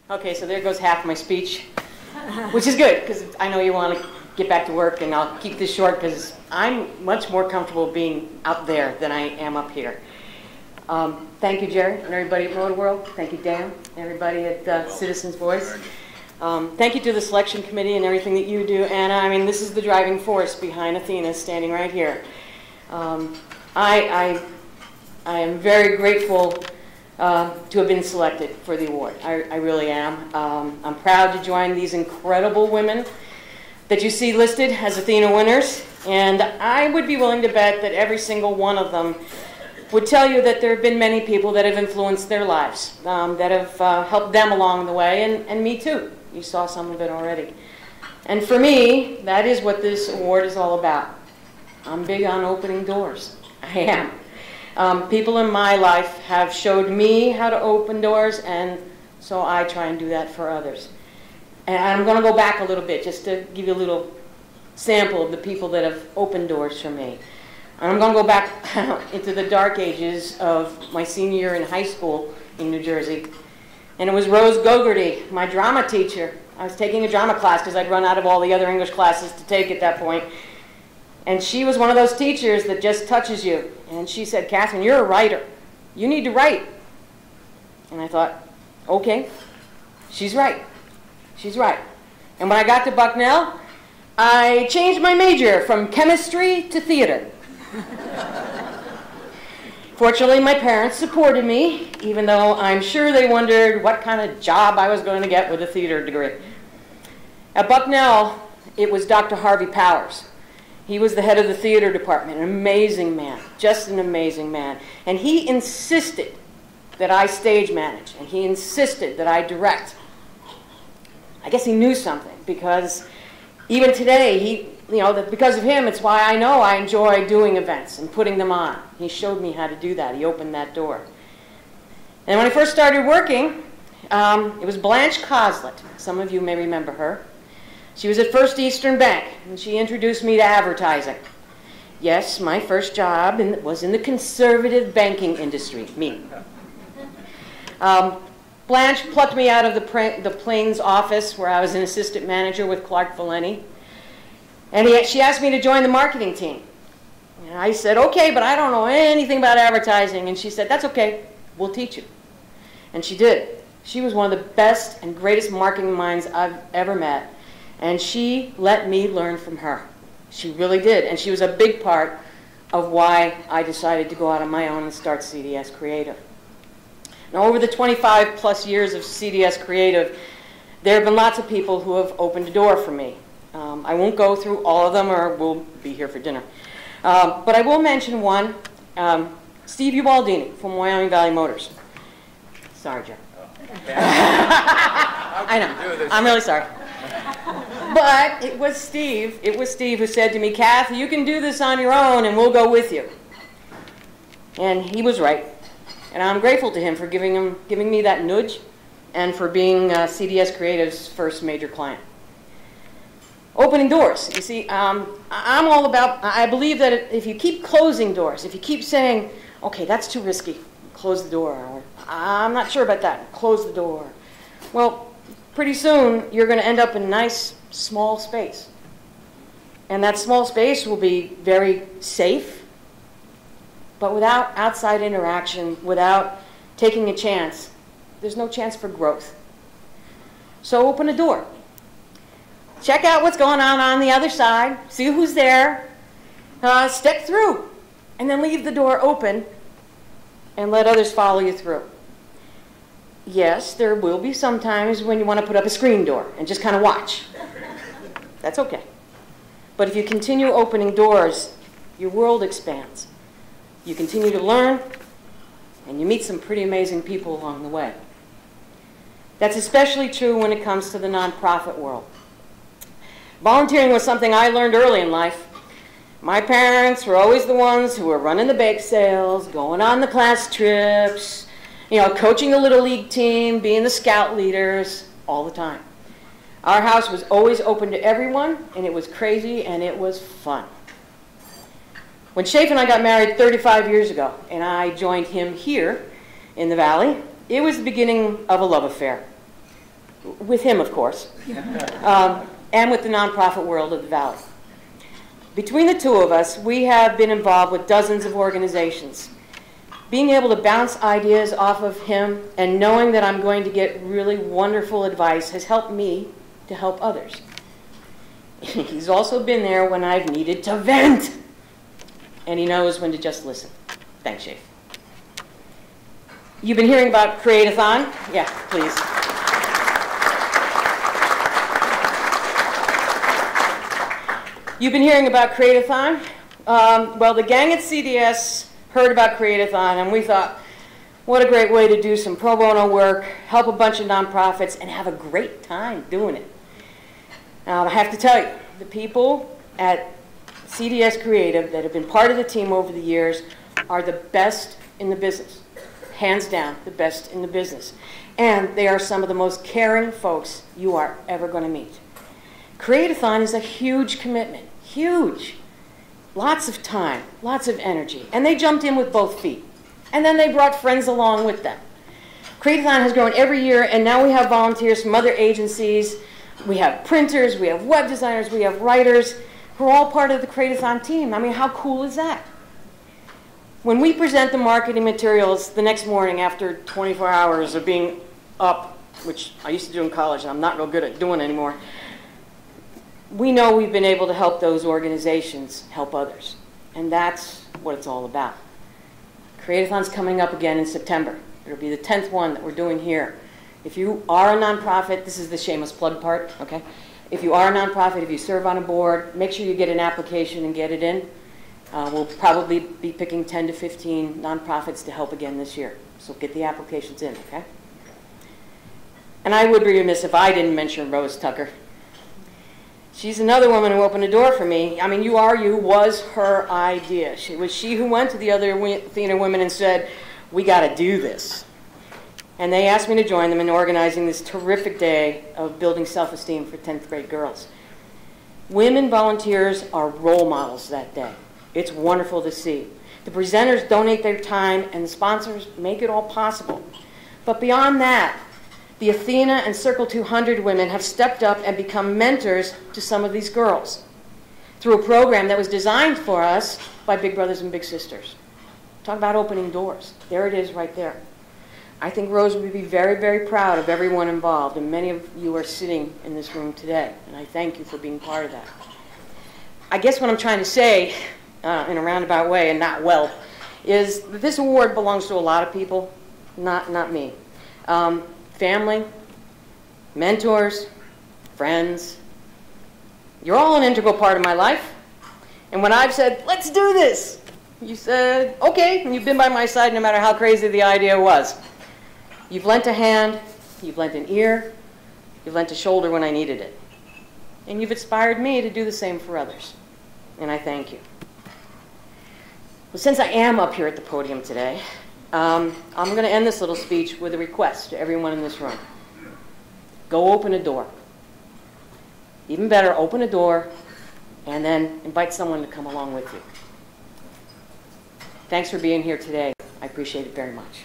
Okay, so there goes half my speech, which is good, because I know you want to get back to work, and I'll keep this short, because I'm much more comfortable being out there than I am up here. Thank you, Jerry, and everybody at Motor World. Thank you, Dan, and everybody at Citizens Voice. Thank you to the selection committee and everything that you do, Anna. I mean, this is the driving force behind Athena, standing right here. I am very grateful to have been selected for the award. I really am. I'm proud to join these incredible women that you see listed as Athena winners, and I would be willing to bet that every single one of them would tell you that there have been many people that have influenced their lives, that have helped them along the way, and me too. You saw some of it already. And for me, that is what this award is all about. I'm big on opening doors. I am. People in my life have showed me how to open doors, and so I try and do that for others. And I'm going to go back a little bit just to give you a little sample of the people that have opened doors for me. And I'm going to go back into the dark ages of my senior year in high school in New Jersey. And it was Rose Gogarty, my drama teacher. I was taking a drama class because I'd run out of all the other English classes to take at that point. And she was one of those teachers that just touches you. And she said, "Catherine, you're a writer. You need to write." And I thought, okay, she's right. She's right. And when I got to Bucknell, I changed my major from chemistry to theater. Fortunately, my parents supported me, even though I'm sure they wondered what kind of job I was going to get with a theater degree. At Bucknell, it was Dr. Harvey Powers. He was the head of the theater department, an amazing man, just an amazing man. And he insisted that I stage manage, and he insisted that I direct. I guess he knew something, because even today, because of him, it's why I know I enjoy doing events and putting them on. He showed me how to do that. He opened that door. And when I first started working, it was Blanche Coslett. Some of you may remember her. She was at First Eastern Bank, and she introduced me to advertising. Yes, my first job was in the conservative banking industry, me. Blanche plucked me out of the Plains office, where I was an assistant manager with Clark Valeni. And she asked me to join the marketing team. And I said, okay, but I don't know anything about advertising. And she said, that's okay, we'll teach you. And she did. She was one of the best and greatest marketing minds I've ever met. And she let me learn from her. She really did. And she was a big part of why I decided to go out on my own and start CDS Creative. Now, over the 25 plus years of CDS Creative, there have been lots of people who have opened a door for me. I won't go through all of them, or we'll be here for dinner. But I will mention one, Steve Ubaldini from Wyoming Valley Motors. Sorry, Joe. I know. I'm really sorry. But it was Steve who said to me, "Kath, you can do this on your own, and we'll go with you." And he was right. And I'm grateful to him for giving me that nudge, and for being CDS Creative's first major client. Opening doors. You see, I'm all about, I believe that if you keep closing doors, if you keep saying, okay, that's too risky, close the door, or I'm not sure about that, close the door. Well, pretty soon you're going to end up in a nice small space. And that small space will be very safe, but without outside interaction, without taking a chance, there's no chance for growth. So open a door. Check out what's going on the other side. See who's there. Step through. And then leave the door open and let others follow you through. Yes, there will be some times when you want to put up a screen door and just kind of watch. That's okay. But if you continue opening doors, your world expands. You continue to learn, and you meet some pretty amazing people along the way. That's especially true when it comes to the nonprofit world. Volunteering was something I learned early in life. My parents were always the ones who were running the bake sales, going on the class trips, coaching the Little League team, being the scout leaders, all the time. Our house was always open to everyone, and it was crazy, and it was fun. When Shafer and I got married 35 years ago, and I joined him here in the Valley, it was the beginning of a love affair. with him, of course, and with the nonprofit world of the Valley. Between the two of us, we have been involved with dozens of organizations. Being able to bounce ideas off of him and knowing that I'm going to get really wonderful advice has helped me to help others. He's also been there when I've needed to vent. And he knows when to just listen. Thanks, Shafer. You've been hearing about Create-A-Thon? Yeah, please. You've been hearing about Create-A-Thon? Well, the gang at CDS heard about Create-A-Thon, and we thought, what a great way to do some pro bono work, help a bunch of nonprofits, and have a great time doing it. Now, I have to tell you, the people at CDS Creative that have been part of the team over the years are the best in the business. Hands down, the best in the business. And they are some of the most caring folks you are ever going to meet. Create-A-Thon is a huge commitment, huge. Lots of time, lots of energy. And they jumped in with both feet. And then they brought friends along with them. Create-A-Thon has grown every year, and now we have volunteers from other agencies. We have printers, we have web designers, we have writers who are all part of the Create-A-Thon team. I mean, how cool is that? When we present the marketing materials the next morning after 24 hours of being up, which I used to do in college and I'm not real good at doing anymore, we know we've been able to help those organizations help others. And that's what it's all about. Create-A-Thon's coming up again in September. It'll be the 10th one that we're doing here. If you are a nonprofit, this is the shameless plug part, okay? If you are a nonprofit, if you serve on a board, make sure you get an application and get it in. We'll probably be picking 10 to 15 nonprofits to help again this year. So get the applications in, okay? And I would be remiss if I didn't mention Rose Tucker. She's another woman who opened a door for me. I mean, You Are You was her idea. It was she who went to the other ATHENA women and said, we got to do this. And they asked me to join them in organizing this terrific day of building self-esteem for 10th grade girls. Women volunteers are role models that day. It's wonderful to see. The presenters donate their time and the sponsors make it all possible. But beyond that, the ATHENA and Circle 200 women have stepped up and become mentors to some of these girls through a program that was designed for us by Big Brothers and Big Sisters. Talk about opening doors. There it is right there. I think Rose would be very, very proud of everyone involved, and many of you are sitting in this room today, and I thank you for being part of that. I guess what I'm trying to say, in a roundabout way and not well, is that this award belongs to a lot of people, not me. Family, mentors, friends. You're all an integral part of my life. And when I've said, let's do this, you said, okay, and you've been by my side no matter how crazy the idea was. You've lent a hand, you've lent an ear, you've lent a shoulder when I needed it. And you've inspired me to do the same for others. And I thank you. Well, since I am up here at the podium today, I'm going to end this little speech with a request to everyone in this room. Go open a door. Even better, open a door and then invite someone to come along with you. Thanks for being here today. I appreciate it very much.